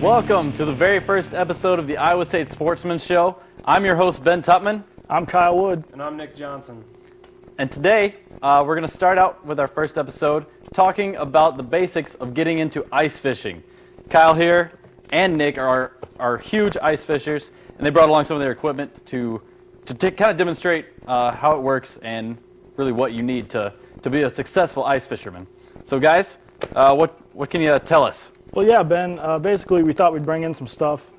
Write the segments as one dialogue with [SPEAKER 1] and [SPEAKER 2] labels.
[SPEAKER 1] Welcome to the very first episode of the Iowa State Sportsman Show. I'm your host, Ben Tupman.
[SPEAKER 2] I'm Kyle Wood.
[SPEAKER 3] And I'm Nick Johnson.
[SPEAKER 1] And today, we're going to start out with our first episode talking about the basics of getting into ice fishing. Kyle here and Nick are huge ice fishers, and they brought along some of their equipment to kind of demonstrate how it works and really what you need to be a successful ice fisherman. So guys, what can you tell us?
[SPEAKER 2] Well, yeah, Ben, basically we thought we'd bring in some stuff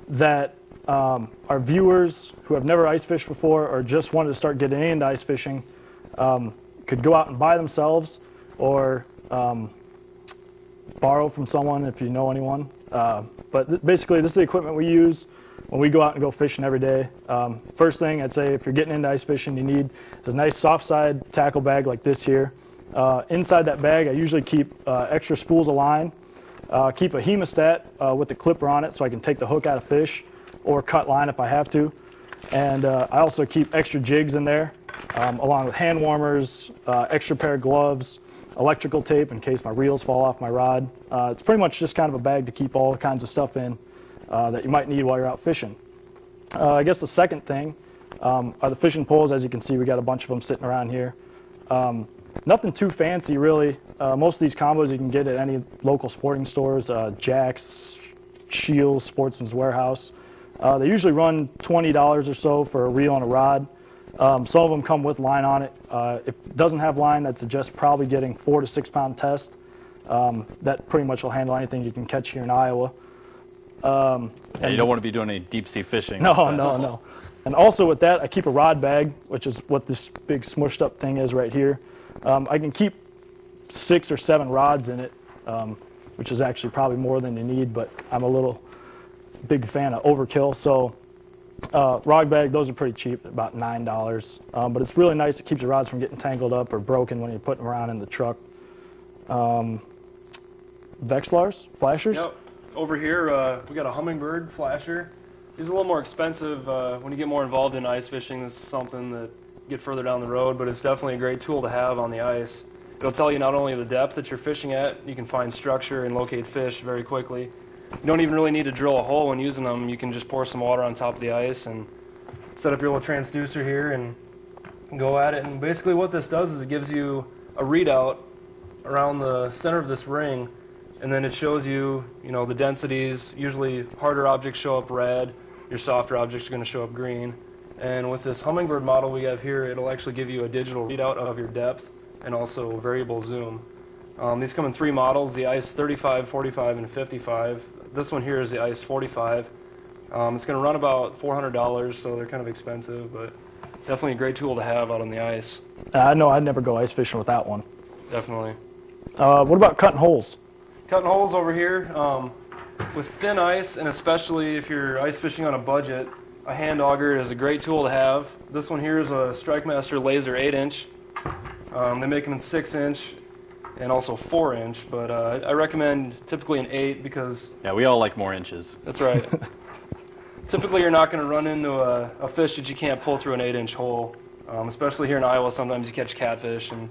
[SPEAKER 2] that our viewers who have never ice fished before or just wanted to start getting into ice fishing could go out and buy themselves or borrow from someone if you know anyone. But basically this is the equipment we use when we go out and go fishing every day. First thing I'd say, if you're getting into ice fishing, you need is a nice soft side tackle bag like this here. Inside that bag I usually keep extra spools of line. Keep a hemostat with the clipper on it so I can take the hook out of fish or cut line if I have to. And I also keep extra jigs in there along with hand warmers, extra pair of gloves, electrical tape in case my reels fall off my rod. It's pretty much just kind of a bag to keep all kinds of stuff in that you might need while you're out fishing. I guess the second thing are the fishing poles. As you can see, we got a bunch of them sitting around here. Nothing too fancy, really. Most of these combos you can get at any local sporting stores, Jack's, Shields, Sportsman's Warehouse. They usually run $20 or so for a reel and a rod. Some of them come with line on it. If it doesn't have line, I'd suggest probably getting 4 to 6 pound test. That pretty much will handle anything you can catch here in Iowa.
[SPEAKER 1] Yeah, you don't want to be doing any deep sea fishing.
[SPEAKER 2] No. And also with that, I keep a rod bag, which is what this big smushed up thing is right here. I can keep 6 or 7 rods in it, which is actually probably more than you need, but I'm a little big fan of overkill. So rod bag, those are pretty cheap, about $9. But it's really nice. It keeps your rods from getting tangled up or broken when you're putting them around in the truck. Vexilars, flashers?
[SPEAKER 3] Yep. Over here, we got a Humminbird flasher. These are a little more expensive when you get more involved in ice fishing. This is something that you get further down the road, but it's definitely a great tool to have on the ice. It'll tell you not only the depth that you're fishing at, you can find structure and locate fish very quickly. You don't even really need to drill a hole when using them. You can just pour some water on top of the ice and set up your little transducer here and go at it. And basically what this does is it gives you a readout around the center of this ring, and then it shows you, the densities. Usually harder objects show up red, your softer objects are going to show up green. And with this Humminbird model we have here, it'll actually give you a digital readout of your depth and also variable zoom. These come in 3 models, the ICE 35, 45, and 55. This one here is the ICE 45. It's going to run about $400, so they're kind of expensive, but definitely a great tool to have out on the ice.
[SPEAKER 2] I know I'd never go ice fishing with that one.
[SPEAKER 3] Definitely.
[SPEAKER 2] What about cutting holes?
[SPEAKER 3] Cutting holes over here, with thin ice, and especially if you're ice fishing on a budget, a hand auger is a great tool to have. This one here is a StrikeMaster Laser 8-inch. They make them in 6-inch and also 4-inch, but I recommend typically an 8 because...
[SPEAKER 1] Yeah, we all like more inches.
[SPEAKER 3] That's right. Typically you're not going to run into a fish that you can't pull through an 8-inch hole. Especially here in Iowa, sometimes you catch catfish and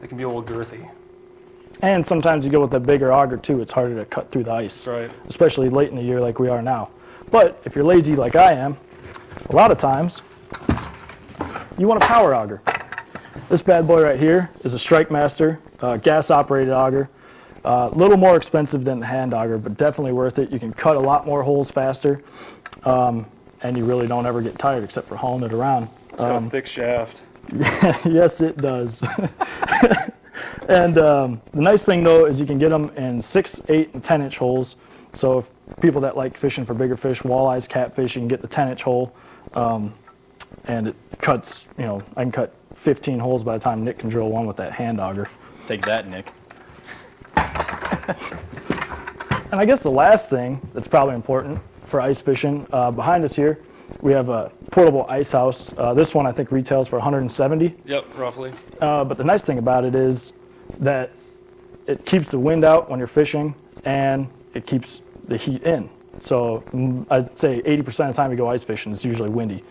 [SPEAKER 3] they can be a little girthy.
[SPEAKER 2] And sometimes you go with a bigger auger too. It's harder to cut through the ice,
[SPEAKER 3] That's right.
[SPEAKER 2] Especially late in the year like we are now. But if you're lazy like I am, a lot of times you want a power auger. This bad boy right here is a StrikeMaster gas-operated auger. A little more expensive than the hand auger, but definitely worth it. You can cut a lot more holes faster, and you really don't ever get tired except for hauling it around.
[SPEAKER 3] It's got a thick shaft.
[SPEAKER 2] Yes, it does. And the nice thing, though, is you can get them in 6, 8, and 10-inch holes. So if people that like fishing for bigger fish, walleyes, catfish, you can get the 10-inch hole. And it cuts, I can cut 15 holes by the time Nick can drill one with that hand auger.
[SPEAKER 1] Take that, Nick.
[SPEAKER 2] And I guess the last thing that's probably important for ice fishing, behind us here, we have a portable ice house. This one I think retails for $170.
[SPEAKER 3] Yep, roughly.
[SPEAKER 2] But the nice thing about it is that it keeps the wind out when you're fishing and it keeps the heat in. So I'd say 80% of the time you go ice fishing, it's usually windy.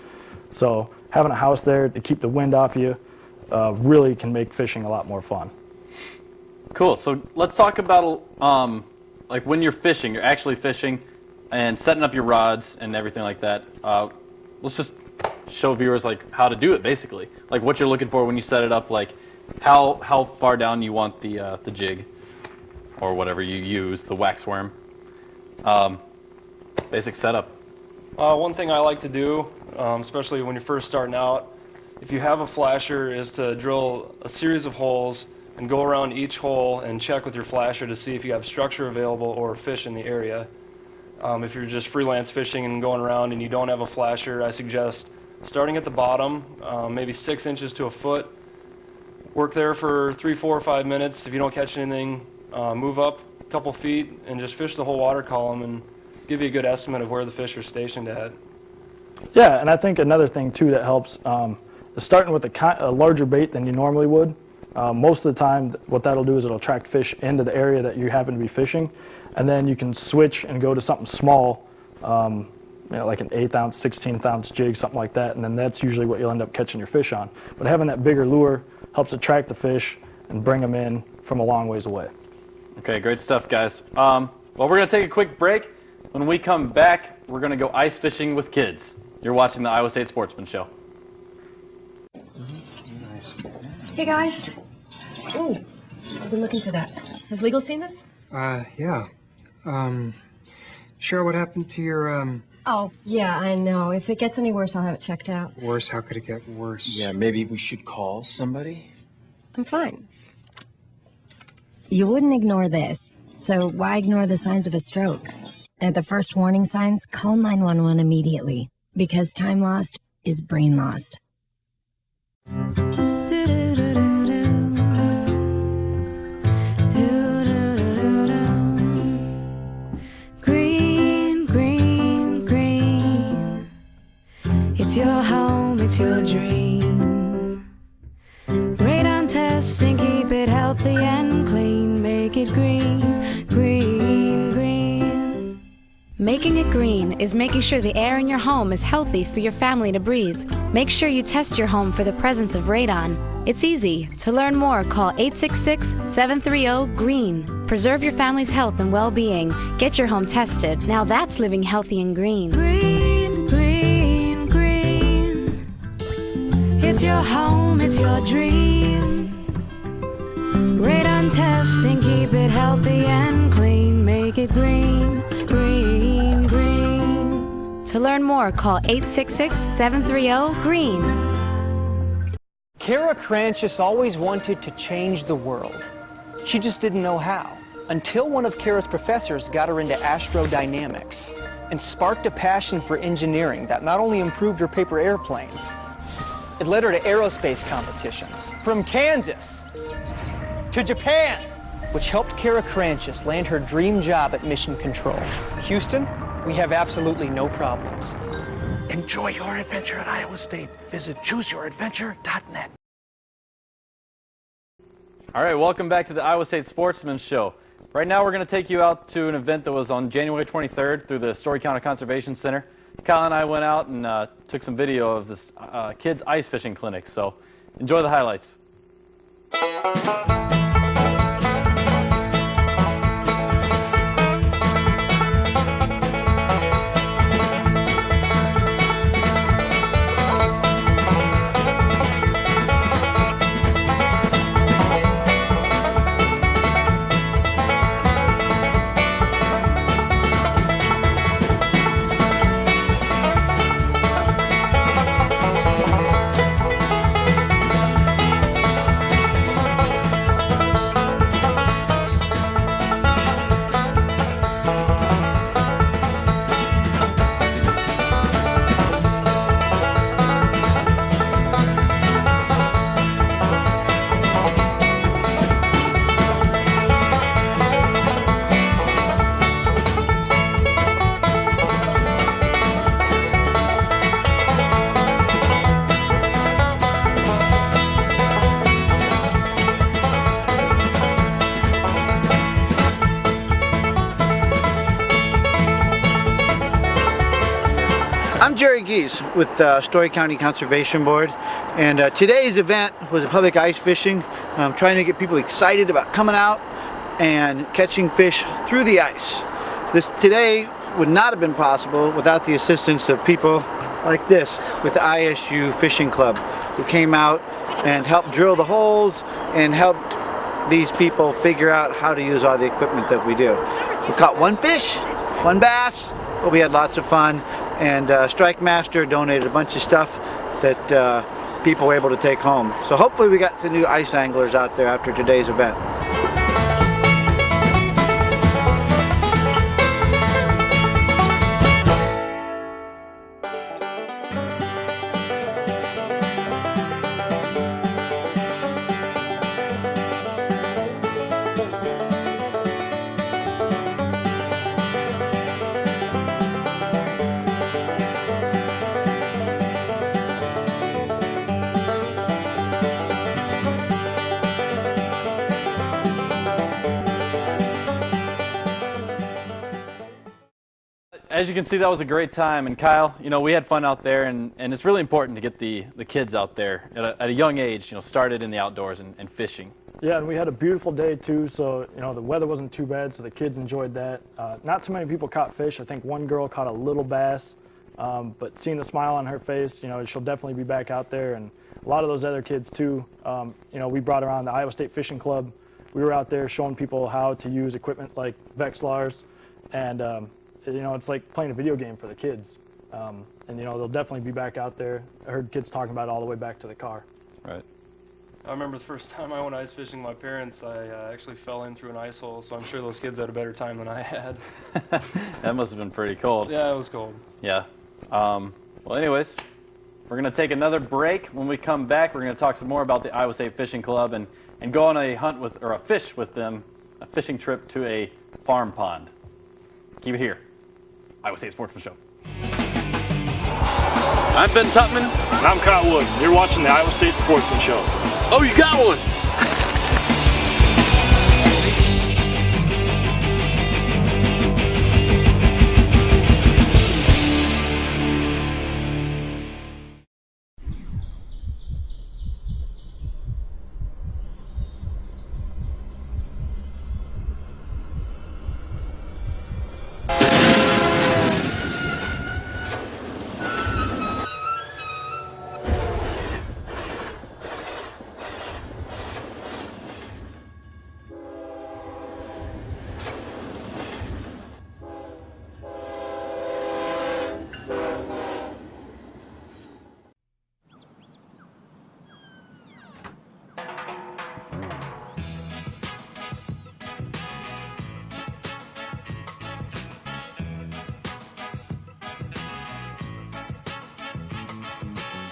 [SPEAKER 2] So having a house there to keep the wind off you really can make fishing a lot more fun.
[SPEAKER 1] Cool. So let's talk about like when you're fishing, you're actually fishing. and setting up your rods and everything like that. Let's just show viewers like how to do it basically, like what you're looking for when you set it up, like how far down you want the jig or whatever you use, the wax worm. Basic setup.
[SPEAKER 3] One thing I like to do, especially when you're first starting out, if you have a flasher, is to drill a series of holes and go around each hole and check with your flasher to see if you have structure available or fish in the area. If you're just freelance fishing and going around and you don't have a flasher, I suggest starting at the bottom, maybe 6 inches to a foot. Work there for 3, 4, or 5 minutes. If you don't catch anything, move up a couple feet and just fish the whole water column and give you a good estimate of where the fish are stationed at.
[SPEAKER 2] Yeah, and I think another thing too that helps is starting with a larger bait than you normally would. Most of the time, what that'll do is it'll attract fish into the area that you happen to be fishing, and then you can switch and go to something small, like an 1/8 ounce, 1/16 ounce jig, something like that, and then that's usually what you'll end up catching your fish on. But having that bigger lure helps attract the fish and bring them in from a long ways away.
[SPEAKER 1] Okay, great stuff, guys. Well, we're going to take a quick break. When we come back, we're going to go ice fishing with kids. You're watching the Iowa State Sportsman Show.
[SPEAKER 4] Nice.
[SPEAKER 5] Hey guys. Ooh, I've been looking for that. Has Legal seen this?
[SPEAKER 4] Yeah. Sure, what happened to your,
[SPEAKER 5] Oh, yeah, I know. If it gets any worse, I'll have it checked out.
[SPEAKER 4] worse? How could it get worse?
[SPEAKER 6] Yeah, maybe we should call somebody?
[SPEAKER 5] I'm fine.
[SPEAKER 7] You wouldn't ignore this, so why ignore the signs of a stroke? At the first warning signs, call 911 immediately, because time lost is brain lost.
[SPEAKER 8] Green, green, green. It's your home, it's your dream. Radon testing, keep it healthy and clean. Make it green, green, green.
[SPEAKER 9] Making it green is making sure the air in your home is healthy for your family to breathe. Make sure you test your home for the presence of radon. It's easy. To learn more, call 866-730-GREEN. Preserve your family's health and well-being. Get your home tested. Now that's living healthy and green.
[SPEAKER 8] Green, green, green. It's your home, it's your dream. Radon testing, keep it healthy and clean. Make it green, green, green.
[SPEAKER 9] To learn more, call 866-730-GREEN.
[SPEAKER 10] Kara Cranchis always wanted to change the world. She just didn't know how, until one of Kara's professors got her into astrodynamics and sparked a passion for engineering that not only improved her paper airplanes, it led her to aerospace competitions, from Kansas to Japan, which helped Kara Cranchis land her dream job at Mission Control. Houston, we have absolutely no problems.
[SPEAKER 11] Enjoy your adventure at Iowa State. Visit chooseyouradventure.net.
[SPEAKER 1] All right, welcome back to the Iowa State Sportsman Show. Right now we're going to take you out to an event that was on January 23rd through the Story County Conservation Center. Kyle and I went out and took some video of this kids ice fishing clinic, so enjoy the highlights.
[SPEAKER 12] I'm Jerry Gies with the Story County Conservation Board, and today's event was a public ice fishing. I'm trying to get people excited about coming out and catching fish through the ice. Today would not have been possible without the assistance of people like this with the ISU Fishing Club, who came out and helped drill the holes and helped these people figure out how to use all the equipment that we do. We caught one fish, one bass, but we had lots of fun, and Strike Master donated a bunch of stuff that people were able to take home. So hopefully we got some new ice anglers out there after today's event.
[SPEAKER 1] As you can see, that was a great time. And Kyle, you know, we had fun out there, and it's really important to get the kids out there at a young age, you know, started in the outdoors and fishing.
[SPEAKER 2] Yeah, and we had a beautiful day too, so you know the weather wasn't too bad, so the kids enjoyed that. Not too many people caught fish. I think one girl caught a little bass, but seeing the smile on her face, you know, she'll definitely be back out there. And a lot of those other kids too. You know, we brought around the Iowa State Fishing Club. We were out there showing people how to use equipment like Vexilars, and you know, it's like playing a video game for the kids. And you know, they'll definitely be back out there. I heard kids talking about it all the way back to the car.
[SPEAKER 1] Right.
[SPEAKER 3] I remember the first time I went ice fishing with my parents, I actually fell in through an ice hole, so I'm sure those kids had a better time than I had.
[SPEAKER 1] That must have been pretty cold.
[SPEAKER 3] Yeah, it was cold.
[SPEAKER 1] Yeah. Well, anyways, we're going to take another break. When we come back, we're going to talk some more about the Iowa State Fishing Club and go on a hunt with, or a fish with them, a fishing trip to a farm pond. Keep it here. Iowa State Sportsman Show.
[SPEAKER 13] I'm Ben Tupman.
[SPEAKER 14] And I'm Kyle Wood. You're watching the Iowa State Sportsman Show.
[SPEAKER 13] Oh, you got one!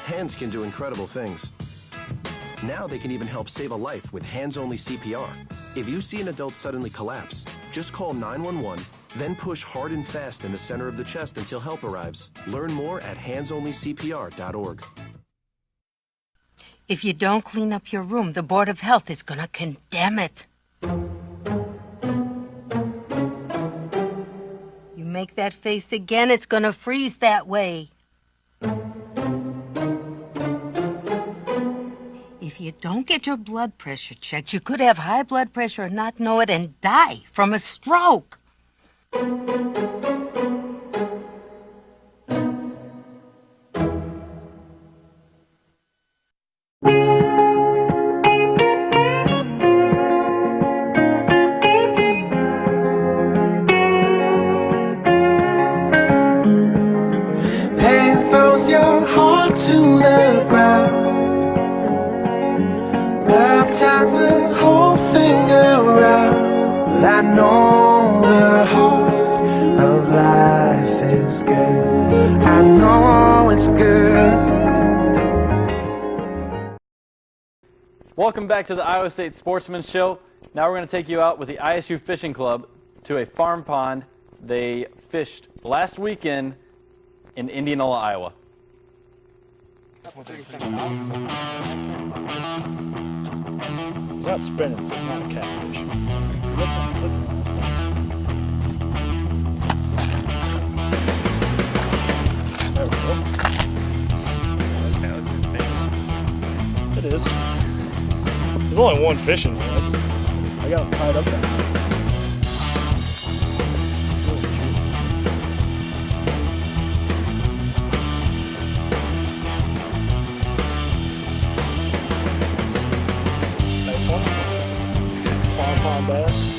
[SPEAKER 15] Hands can do incredible things. Now they can even help save a life with hands-only CPR. If you see an adult suddenly collapse, just call 911, then push hard and fast in the center of the chest until help arrives. Learn more at handsonlycpr.org.
[SPEAKER 16] If you don't clean up your room, the Board of Health is gonna condemn it. You make that face again, it's gonna freeze that way. If you don't get your blood pressure checked, you could have high blood pressure and not know it and die from a stroke.
[SPEAKER 17] Pain throws your heart to the ground. Love turns the whole thing around. But I know the heart of life is good. I know it's good.
[SPEAKER 1] Welcome back to the Iowa State Sportsman Show. Now we're going to take you out with the ISU Fishing Club to a farm pond they fished last weekend in Indianola, Iowa.
[SPEAKER 2] It's not spinning, so it's not a catfish. What's that flicking? There we go. It is. There's only one fish in here. I got him tied up there. It's really cute. pond bass.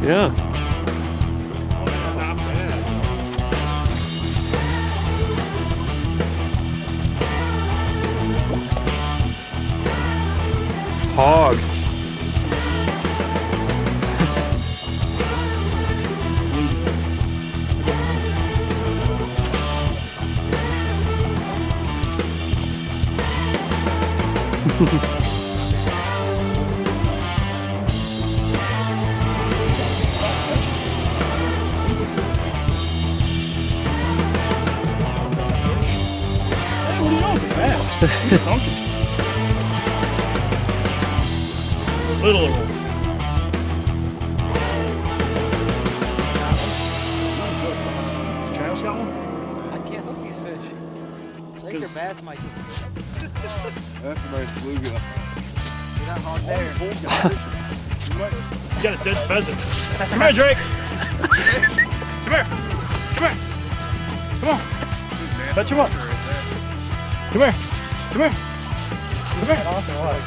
[SPEAKER 1] Yeah. Hog.
[SPEAKER 2] Little. Travis got one?
[SPEAKER 18] I can't hook these fish. Lake or bass might be.
[SPEAKER 19] That's a nice bluegill.
[SPEAKER 18] You're not hog there.
[SPEAKER 2] You got a dead pheasant. Come here, Drake. Come here. Come here. Come on. Fetch him up. Come here. Come here. Come here.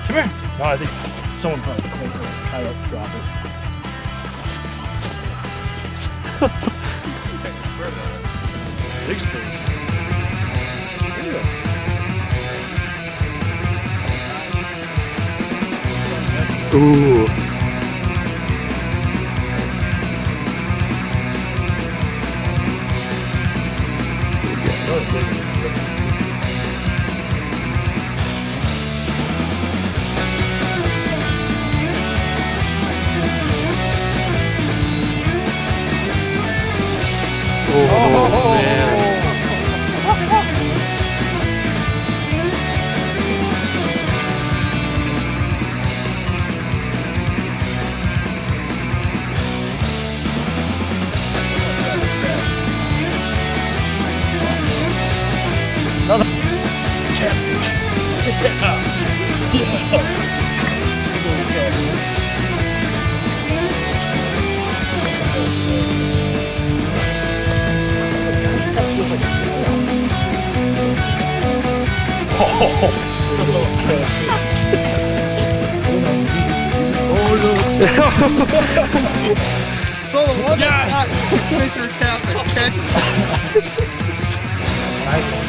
[SPEAKER 2] Come here. No, I think someone probably kind of drop it. Big spoons.
[SPEAKER 1] Ooh. Oh, man.
[SPEAKER 2] Another catfish.
[SPEAKER 17] So the one that's not fish or catfish, okay?
[SPEAKER 2] Nice one.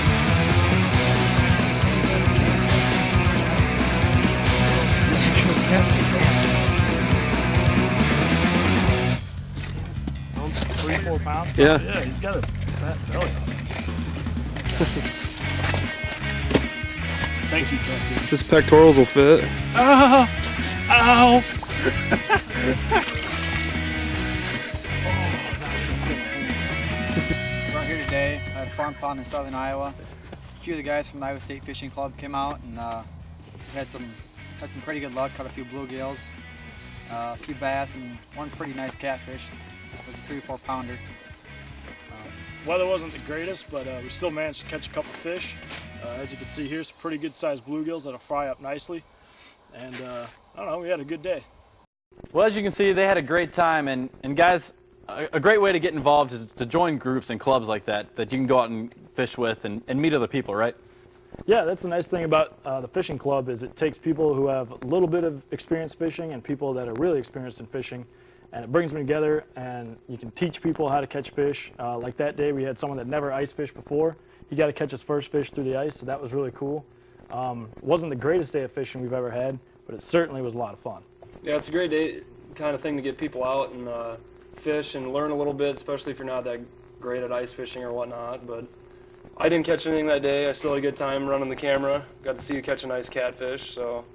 [SPEAKER 2] Three, 4 pounds?
[SPEAKER 1] Yeah.
[SPEAKER 2] Yeah, he's got a fat belly. Thank you, catfish.
[SPEAKER 1] His pectorals will fit.
[SPEAKER 2] Ow! Ow!
[SPEAKER 20] We're out here today at a farm pond in southern Iowa. A few of the guys from the Iowa State Fishing Club came out and we had some pretty good luck. Caught a few bluegills, a few bass, and one pretty nice catfish. It was a 3 or 4 pounder.
[SPEAKER 2] Weather wasn't the greatest, but we still managed to catch a couple fish. As you can see here, some pretty good sized bluegills that'll fry up nicely. And I don't know, we had a good day.
[SPEAKER 1] Well, as you can see, they had a great time, and guys, a great way to get involved is to join groups and clubs like that you can go out and fish with and meet other people, right?
[SPEAKER 2] Yeah, that's the nice thing about the fishing club is it takes people who have a little bit of experience fishing and people that are really experienced in fishing, and it brings them together, and you can teach people how to catch fish. Like that day, we had someone that never ice fished before. He got to catch his first fish through the ice, so that was really cool. It wasn't the greatest day of fishing we've ever had, but it certainly was a lot of fun.
[SPEAKER 3] Yeah, it's a great day, kind of thing to get people out and fish and learn a little bit, especially if you're not that great at ice fishing or whatnot. But I didn't catch anything that day. I still had a good time running the camera. Got to see you catch a nice catfish, so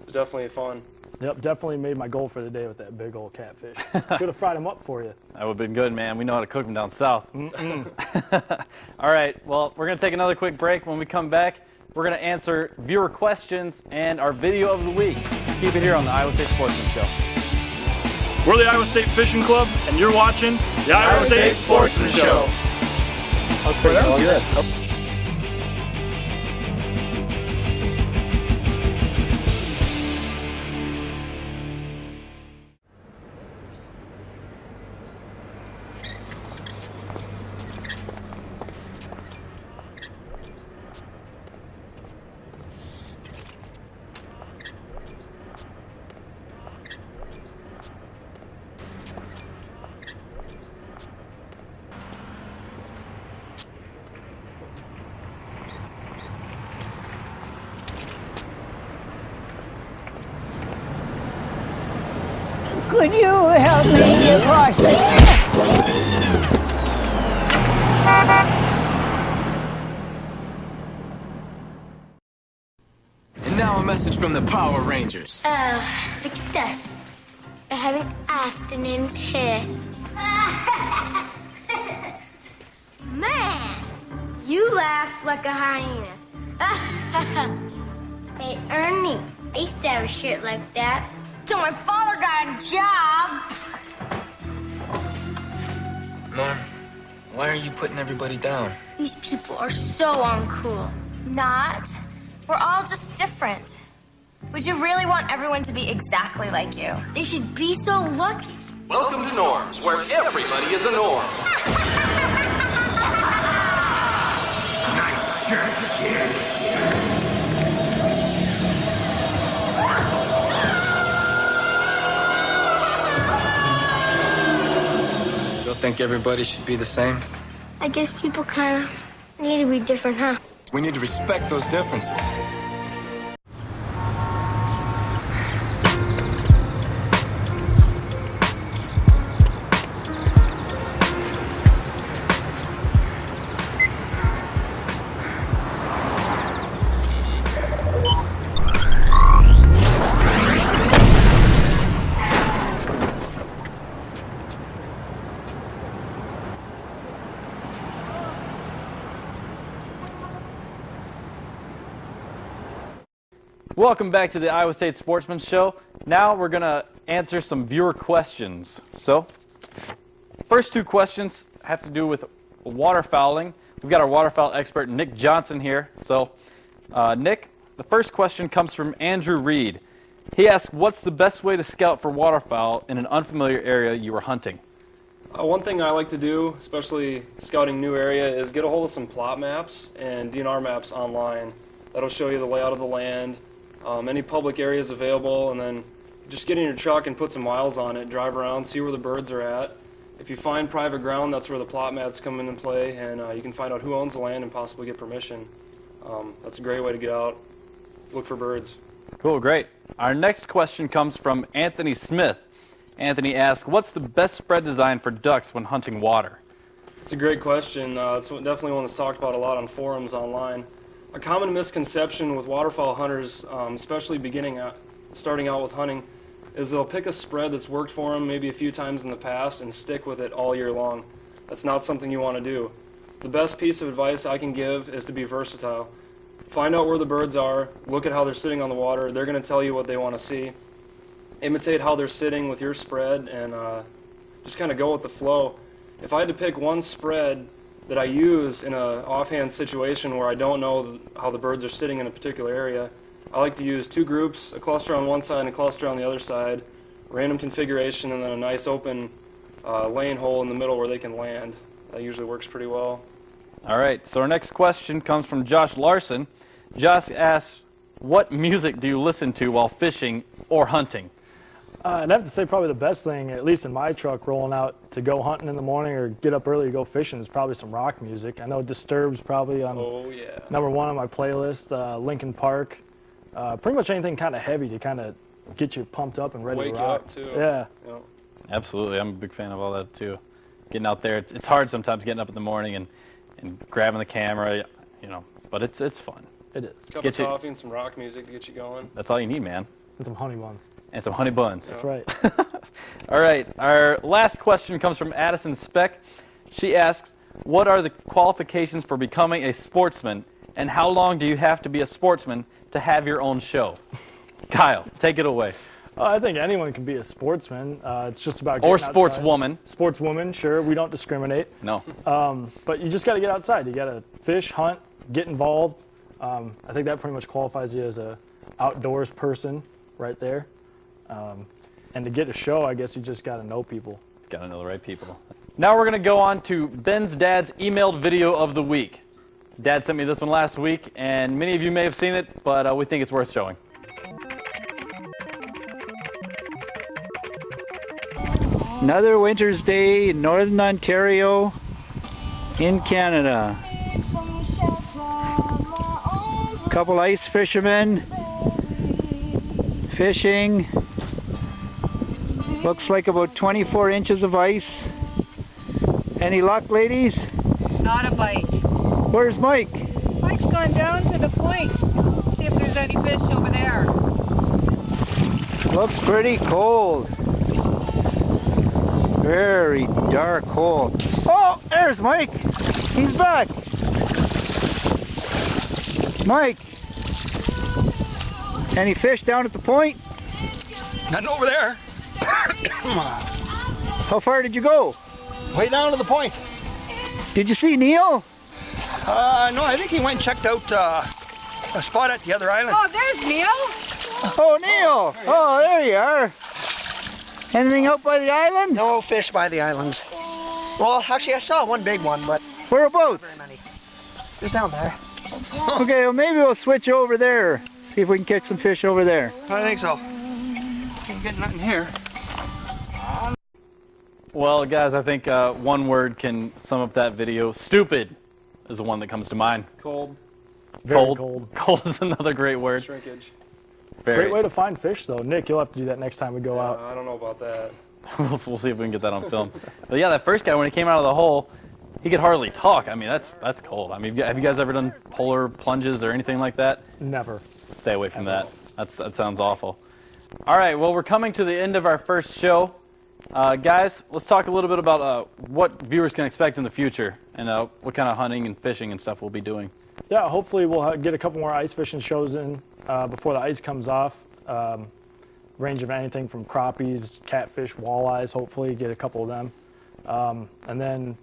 [SPEAKER 3] it was definitely fun.
[SPEAKER 2] Yep, definitely made my goal for the day with that big old catfish. Could have fried him up for you.
[SPEAKER 1] That would have been good, man. We know how to cook them down south. All right, well, we're going to take another quick break. When we come back, we're going to answer viewer questions and our video of the week. Keep it here on the Iowa State Sportsman Show.
[SPEAKER 14] We're the Iowa State Fishing Club, and you're watching the Iowa State Sportsman Show.
[SPEAKER 1] That was good.
[SPEAKER 21] Could you help me across the...
[SPEAKER 6] And now a message from the Power Rangers.
[SPEAKER 22] Oh, look at this. We're having afternoon tea. Man, you laugh like a hyena. Hey, Ernie, I used to have a shirt like that. So my father got a job.
[SPEAKER 6] Norm, why are you putting everybody down?
[SPEAKER 22] These people are so uncool.
[SPEAKER 23] Not. We're all just different. Would you really want everyone to be exactly like you?
[SPEAKER 22] They should be so lucky.
[SPEAKER 15] Welcome to Norms, where everybody is a norm.
[SPEAKER 17] Nice shirt, kid.
[SPEAKER 6] Still think everybody should be the same?
[SPEAKER 22] I guess people kind of need to be different, huh?
[SPEAKER 6] We need to respect those differences.
[SPEAKER 1] Welcome back to the Iowa State Sportsman Show. Now we're going to answer some viewer questions. So, first two questions have to do with waterfowling. We've got our waterfowl expert, Nick Johnson, here. So, Nick, the first question comes from Andrew Reed. He asks, what's the best way to scout for waterfowl in an unfamiliar area you are hunting?
[SPEAKER 3] One thing I like to do, especially scouting new area, is get a hold of some plot maps and DNR maps online. That'll show you the layout of the land, any public areas available, and then just get in your truck and put some miles on it, drive around, see where the birds are at. If you find private ground, that's where the plot maps come into play, and you can find out who owns the land and possibly get permission. That's a great way to get out, look for birds.
[SPEAKER 1] Cool, great. Our next question comes from Anthony Smith. Anthony asks, what's the best spread design for ducks when hunting water?
[SPEAKER 3] It's a great question. It's definitely one that's talked about a lot on forums online. A common misconception with waterfowl hunters, especially starting out with hunting, is they'll pick a spread that's worked for them maybe a few times in the past and stick with it all year long. That's not something you want to do. The best piece of advice I can give is to be versatile. Find out where the birds are, look at how they're sitting on the water. They're going to tell you what they want to see. Imitate how they're sitting with your spread and just kind of go with the flow. If I had to pick one spread that I use in an offhand situation where I don't know how the birds are sitting in a particular area, I like to use two groups, a cluster on one side and a cluster on the other side, random configuration, and then a nice open lane hole in the middle where they can land. That usually works pretty well.
[SPEAKER 1] All right, so our next question comes from Josh Larson. Josh asks, what music do you listen to while fishing or hunting?
[SPEAKER 2] I'd have to say probably the best thing, at least in my truck, rolling out to go hunting in the morning or get up early to go fishing is probably some rock music. I know Disturbed's probably on number one on my playlist, Linkin Park. Pretty much anything kind of heavy to kind of get you pumped up and ready
[SPEAKER 3] Wake
[SPEAKER 2] to rock.
[SPEAKER 3] you up, too.
[SPEAKER 2] Yeah.
[SPEAKER 3] Yep.
[SPEAKER 1] Absolutely, I'm a big fan of all that, too. Getting out there, it's hard sometimes getting up in the morning and grabbing the camera, you know, but it's fun.
[SPEAKER 2] It is.
[SPEAKER 3] Cup of coffee and some rock music to get you going.
[SPEAKER 1] That's all you need, man.
[SPEAKER 2] And some honey buns.
[SPEAKER 1] And some honey buns.
[SPEAKER 2] That's right.
[SPEAKER 1] All right, our last question comes from Addison Speck. She asks, what are the qualifications for becoming a sportsman, and how long do you have to be a sportsman to have your own show? Kyle, take it away.
[SPEAKER 2] I think anyone can be a sportsman. It's just about getting
[SPEAKER 1] Or
[SPEAKER 2] outside.
[SPEAKER 1] sportswoman.
[SPEAKER 2] Sportswoman, sure. We don't discriminate.
[SPEAKER 1] No.
[SPEAKER 2] But you just got to get outside. You got to fish, hunt, get involved. I think that pretty much qualifies you as a outdoors person right there. And to get a show, I guess you just got to know people.
[SPEAKER 1] Got to know the right people. Now we're going to go on to Ben's dad's emailed video of the week. Dad sent me this one last week, and many of you may have seen it, but we think it's worth showing.
[SPEAKER 24] Another winter's day in northern Ontario in Canada. Couple ice fishermen fishing Looks like about 24 inches of ice. Any luck, ladies?
[SPEAKER 4] Not a bite.
[SPEAKER 24] Where's Mike?
[SPEAKER 4] Mike's gone down to the point. See if there's any fish over there.
[SPEAKER 24] Looks pretty cold. Very dark hole. Oh, there's Mike. He's back. Mike. Any fish down at the point?
[SPEAKER 11] Nothing over there.
[SPEAKER 24] How far did you go?
[SPEAKER 11] Way down to the point.
[SPEAKER 24] Did you see Neil?
[SPEAKER 11] No, I think he went and checked out a spot at the other island.
[SPEAKER 4] Oh, there's Neil.
[SPEAKER 24] Oh, Neil. Oh, there you are. Anything out by the island?
[SPEAKER 11] No fish by the islands. Well, actually, I saw one big one, but
[SPEAKER 24] whereabouts?
[SPEAKER 11] not very many. Just down there.
[SPEAKER 24] Okay, well maybe we'll switch over there. See if we can catch some fish over there.
[SPEAKER 11] I think so. Can't get nothing here.
[SPEAKER 1] Well, guys, I think one word can sum up that video. Stupid is the one that comes to mind.
[SPEAKER 3] Cold.
[SPEAKER 2] Very cold.
[SPEAKER 1] Cold is another great word.
[SPEAKER 3] Shrinkage.
[SPEAKER 2] Great way to find fish, though. Nick, you'll have to do that next time we go out.
[SPEAKER 3] I don't know about that.
[SPEAKER 1] We'll see if we can get that on film. But yeah, that first guy, when he came out of the hole, he could hardly talk. I mean, that's cold. I mean, have you guys ever done polar plunges or anything like that?
[SPEAKER 2] Never.
[SPEAKER 1] Stay away from that. That sounds awful. All right, well, we're coming to the end of our first show. Guys, let's talk a little bit about what viewers can expect in the future and what kind of hunting and fishing and stuff we'll be doing.
[SPEAKER 2] Yeah, hopefully we'll get a couple more ice fishing shows in before the ice comes off. Range of anything from crappies, catfish, walleyes, hopefully get a couple of them. And then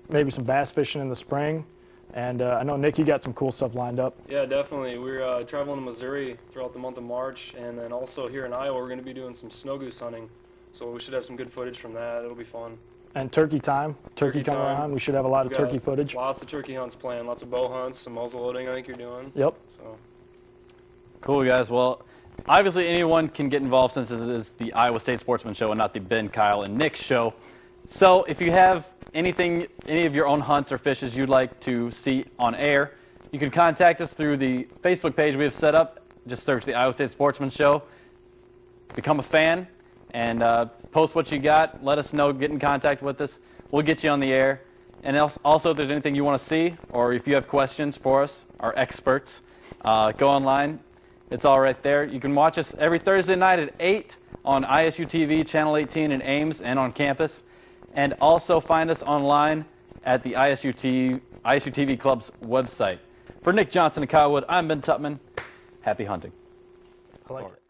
[SPEAKER 2] maybe some bass fishing in the spring. And I know, Nick, you got some cool stuff lined up.
[SPEAKER 3] Yeah, definitely. We're traveling to Missouri throughout the month of March, and then also here in Iowa, we're going to be doing some snow goose hunting. So we should have some good footage from that. It'll be fun.
[SPEAKER 2] And turkey time. Turkey coming around. We should have a lot of turkey footage.
[SPEAKER 3] Lots of turkey hunts planned. Lots of bow hunts, some muzzle loading I think you're doing.
[SPEAKER 2] Yep.
[SPEAKER 3] So.
[SPEAKER 1] Cool, guys. Well, obviously anyone can get involved since this is the Iowa State Sportsman Show and not the Ben, Kyle, and Nick show. So if you have any of your own hunts or fishes you'd like to see on air, you can contact us through the Facebook page we have set up. Just search the Iowa State Sportsman Show. Become a fan and post what you got. Let us know. Get in contact with us. We'll get you on the air. And also, if there's anything you want to see or if you have questions for us, our experts, go online. It's all right there. You can watch us every Thursday night at 8 on ISU TV, Channel 18 in Ames and on campus. And also find us online at the ISU TV Club's website. For Nick Johnson and Kyle Wood, I'm Ben Tupman. Happy hunting.
[SPEAKER 2] I like it.